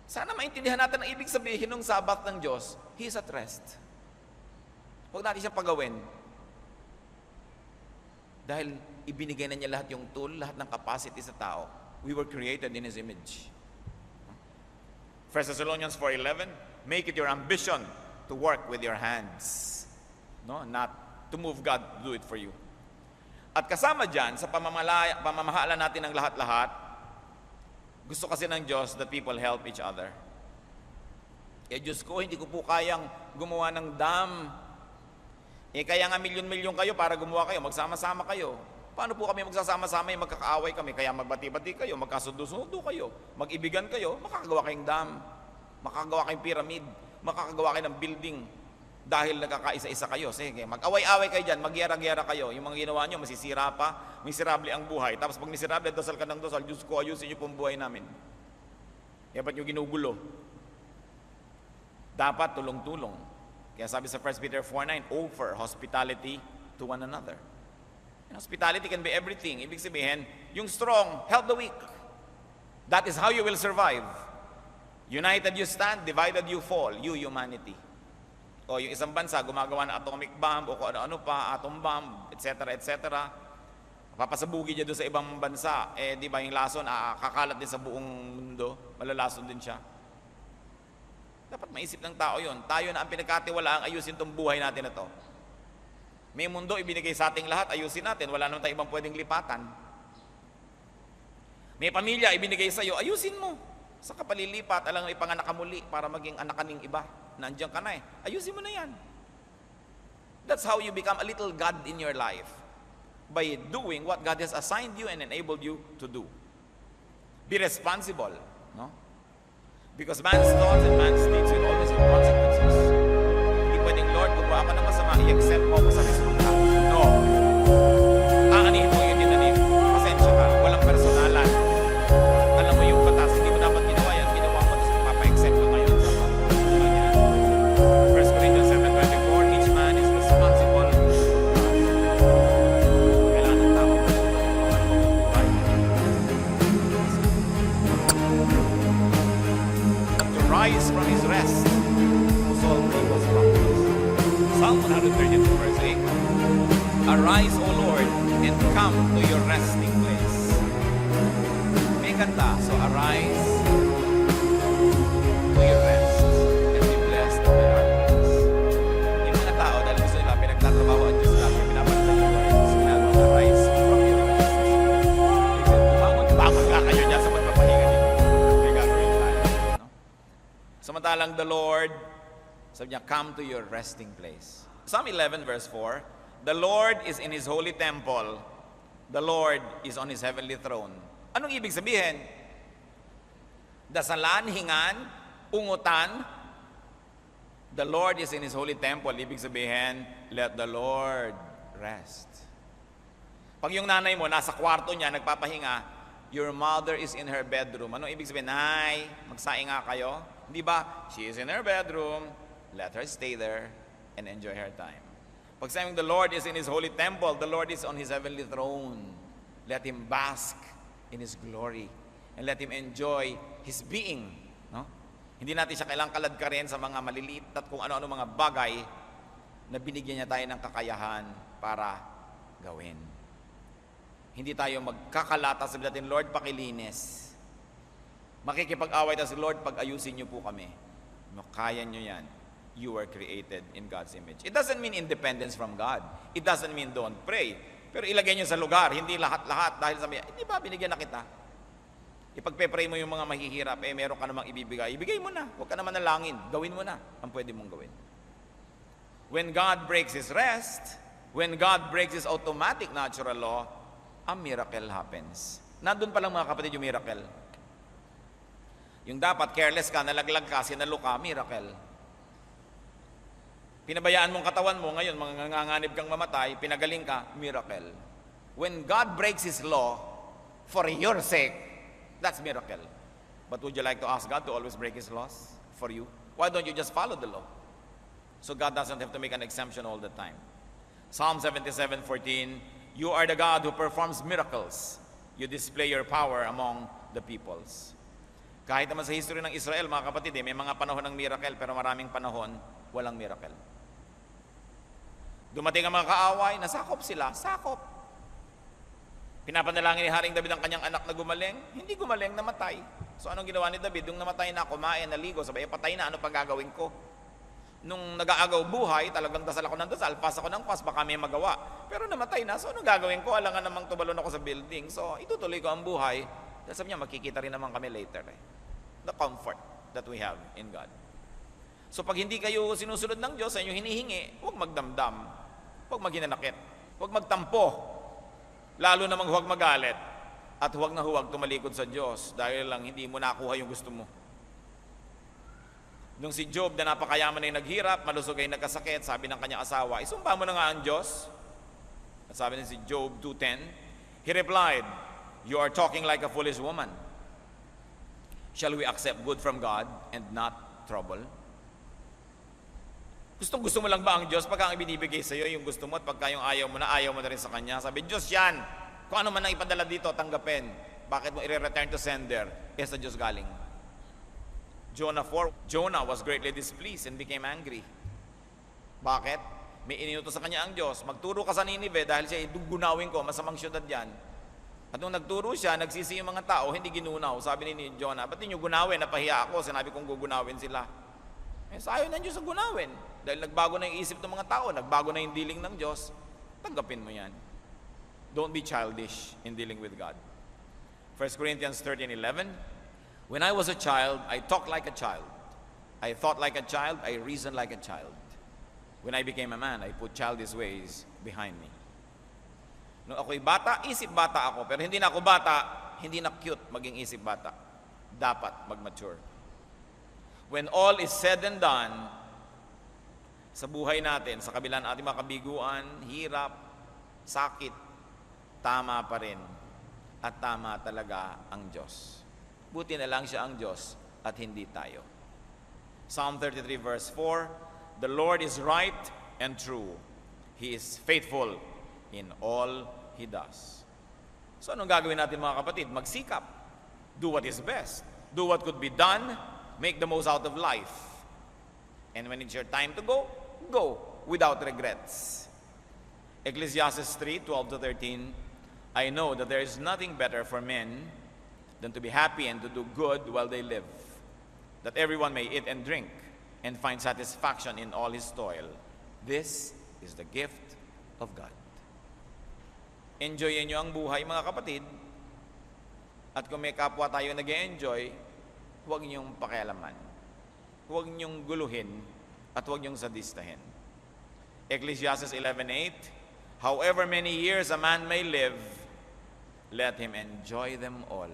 Sana maintindihan natin ang ibig sabihin ng Sabbath ng Diyos. He is at rest. Huwag natin siyang pagawin. Dahil ibinigay na niya lahat yung tool, lahat ng capacity sa tao. We were created in His image. 1 Thessalonians 4:11, make it your ambition to work with your hands. No, not to move God to do it for you. At kasama dyan, sa pamamahala natin ng lahat-lahat, gusto kasi ng Diyos that people help each other. Diyos ko, hindi ko po kayang gumawa ng dam. Kaya nga milyon-milyon kayo para gumawa kayo, magsama-sama kayo. Paano po kami magsasama-sama yung magkakaaway kami? Kaya magbati-bati kayo, magkasundo-sundo kayo, mag-ibigan kayo, makakagawa kayong dam, makakagawa kayong pyramid, makakagawa kayo ng building dahil nagkakaisa-isa kayo. Sige, mag-away-away kayo dyan, magyara-gyara kayo. Yung mga ginawa nyo, masisira pa, miserable ang buhay. Tapos pag miserable, dasal ka ng dasal, Diyos ko, ayusin nyo pong buhay namin. Kaya ba't nyo ginugulo? Dapat tulong-tulong. Kaya sabi sa 1 Peter 4:9, offer hospitality to one another. And hospitality can be everything. Ibig sabihin, yung strong, help the weak. That is how you will survive. United you stand, divided you fall. You, humanity. O yung isang bansa, gumagawa ng atomic bomb, o kung ano-ano pa, atom bomb, etc., etc. Papasabugi niya doon sa ibang bansa. Di ba yung lason, kakalat din sa buong mundo, malalason din siya. Dapat maisip ng tao yon. Tayo na ang pinagkatiwalaang ayusin tong buhay natin na to. May mundo ibinigay sa ating lahat, ayusin natin. Wala naman tayong ibang pwedeng lipatan. May pamilya ibinigay sa iyo, ayusin mo. Sa kapalilipat, alang ipanganak ka muli para maging anak ka ng iba. Nandiyan ka na Ayusin mo na yan. That's how you become a little God in your life. By doing what God has assigned you and enabled you to do. Be responsible. No? Because man's thoughts and man's deeds will always have consequences. Hindi pwedeng, Lord, gumawa ka ng masama, i-accept mo ako sa resulta. No. Aanihin mo yung dinanim. Pasensya ka. Walang personalan. Alam mo yung batas, hindi mo dapat ginawa yan. Ginawa mo, tapos mapa-accept ka ngayon sa pagkakulang yan. 1 Corinthians 7:24, each man is responsible. Kailangan ng tao. To rise from his rest, to solve people's problems. Psalm 132 verse 8. Arise, O Lord, and come to your resting place. May kanta. So arise to your rest and be blessed by our hands. Yung mga tao, dahil gusto nila, pinagtatrabaho at Diyos natin, pinapalitan yung Lord. So ginagawa, arise from your rest. Bangon ka kayo niya sa pagpapahinga niyo. May gagawin tayo. No? Samantalang the Lord, sabi niya, come to your resting place. Psalm 11 verse 4, the Lord is in His holy temple. The Lord is on His heavenly throne. Anong ibig sabihin? Dasalan, hingan, ungutan. The Lord is in His holy temple. Ibig sabihin, let the Lord rest. Pag yung nanay mo nasa kwarto niya, nagpapahinga, your mother is in her bedroom. Anong ibig sabihin? Nay, magsaing nga kayo. Di ba? She is in her bedroom. Let her stay there and enjoy her time. Pag saying the Lord is in His holy temple, the Lord is on His heavenly throne. Let Him bask in His glory and let Him enjoy His being. No? Hindi natin siya kailangang kaladkarin sa mga maliliit at kung ano-ano mga bagay na binigyan niya tayo ng kakayahan para gawin. Hindi tayo magkakalata, sabi natin, Lord, pakilinis. Makikipag-away tayo sa Lord, pag-ayusin niyo po kami. No, kaya niyo yan. You were created in God's image. It doesn't mean independence from God. It doesn't mean don't pray. Pero ilagay niyo sa lugar, hindi lahat-lahat. Dahil sabi, di ba binigyan na kita? Ipagpe-pray mo yung mga mahihirap, meron ka namang ibibigay. Ibigay mo na. Huwag ka naman nalangin. Gawin mo na ang pwede mong gawin. When God breaks His rest, when God breaks His automatic natural law, a miracle happens. Nandun pa lang mga kapatid yung miracle. Yung dapat careless ka, nalaglag ka, sinalo ka, miracle. Pinabayaan mong katawan mo, ngayon manganganib kang mamatay, pinagaling ka, miracle. When God breaks His law for your sake, that's miracle. But would you like to ask God to always break His laws for you? Why don't you just follow the law? So God doesn't have to make an exemption all the time. Psalm 77:14, you are the God who performs miracles. You display your power among the peoples. Kahit naman sa history ng Israel, mga kapatid, may mga panahon ng miracle, pero maraming panahon, walang miracle. Dumating ang mga kaaway, nasakop sila, sakop. Pinapanalangin ni Haring David ang kanyang anak na gumaling, hindi gumaling, namatay. So anong ginawa ni David? Nung namatay na, kumain, naligo, sabay, patay na, ano pang gagawin ko? Nung nag-aagaw buhay, talagang dasal ako ng dasal, pas ako ng pas, baka may magawa. Pero namatay na, so anong gagawin ko? Alangan namang tubalon ako sa building. So itutuloy ko ang buhay. Dahil sabi niya, makikita rin naman kami later. The comfort that we have in God. So pag hindi kayo sinusunod ng Diyos sa inyong hinihingi, huwag magdamdam, huwag maghinanakit, huwag magtampo, lalo namang huwag magalit, at huwag na huwag tumalikod sa Diyos dahil lang hindi mo nakuha yung gusto mo. Nung si Job na napakayaman ay naghirap, malusog ay nagkasakit, sabi ng kanyang asawa, isumpa mo na nga ang Diyos. At sabi ni si Job 2:10, he replied, you are talking like a foolish woman. Shall we accept good from God and not trouble? Gusto mo lang ba ang Diyos pagka ang binibigay sa iyo yung gusto mo at pagka yung ayaw mo na rin sa Kanya? Sabi, Diyos yan. Kung ano man ang ipadala dito, tanggapin. Bakit mo i-return to sender? Sa Diyos galing. Jonah 4, Jonah was greatly displeased and became angry. Bakit? May iniutos sa kanya ang Diyos. Magturo ka sa Ninive dahil siya gunawin ko, masamang syudad yan. At nung nagturo siya, nagsisi yung mga tao, hindi ginunaw. Sabi ni Jonah, ba't niyo gunawin? Napahiya ako, sinabi kong gugunawin sila. Sayo na Diyos sa gunawin. Dahil nagbago na yung isip ng mga tao, nagbago na yung dealing ng Diyos, tanggapin mo yan. Don't be childish in dealing with God. 1 Corinthians 13:11, when I was a child, I talked like a child. I thought like a child, I reasoned like a child. When I became a man, I put childish ways behind me. Nung ako'y bata, isip bata ako. Pero hindi na ako bata, hindi na cute maging isip bata. Dapat mag-mature. When all is said and done, sa buhay natin, sa kabila ng ating mga kabiguan, hirap, sakit, tama pa rin. At tama talaga ang Diyos. Buti na lang siya ang Diyos at hindi tayo. Psalm 33 verse 4, the Lord is right and true. He is faithful in all He does. So anong gagawin natin mga kapatid? Magsikap. Do what is best. Do what could be done. Make the most out of life. And when it's your time to go, go without regrets. Ecclesiastes 3:12-13, I know that there is nothing better for men than to be happy and to do good while they live, that everyone may eat and drink and find satisfaction in all his toil. This is the gift of God. Enjoyin nyo ang buhay mga kapatid, at kung may kapwa tayo nag-enjoy, huwag nyong pakialaman. Huwag nyong guluhin at huwag nyong sadistahin. Ecclesiastes 11:8, however many years a man may live, let him enjoy them all.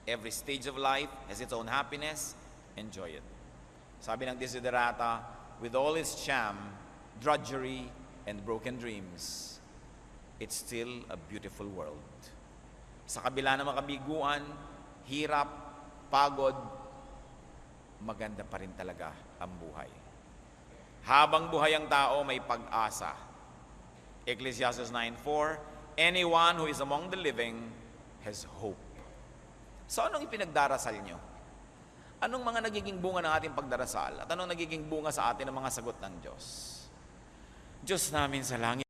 Every stage of life has its own happiness. Enjoy it. Sabi ng Desiderata, with all its sham, drudgery, and broken dreams, it's still a beautiful world. Sa kabila ng mga kabiguan, hirap, pagod, maganda pa rin talaga ang buhay. Habang buhay ang tao, may pag-asa. Ecclesiastes 9:4, anyone who is among the living has hope. So anong ipinagdarasal nyo? Anong mga nagiging bunga ng ating pagdarasal? At anong nagiging bunga sa atin ng mga sagot ng Diyos? Diyos namin sa langit,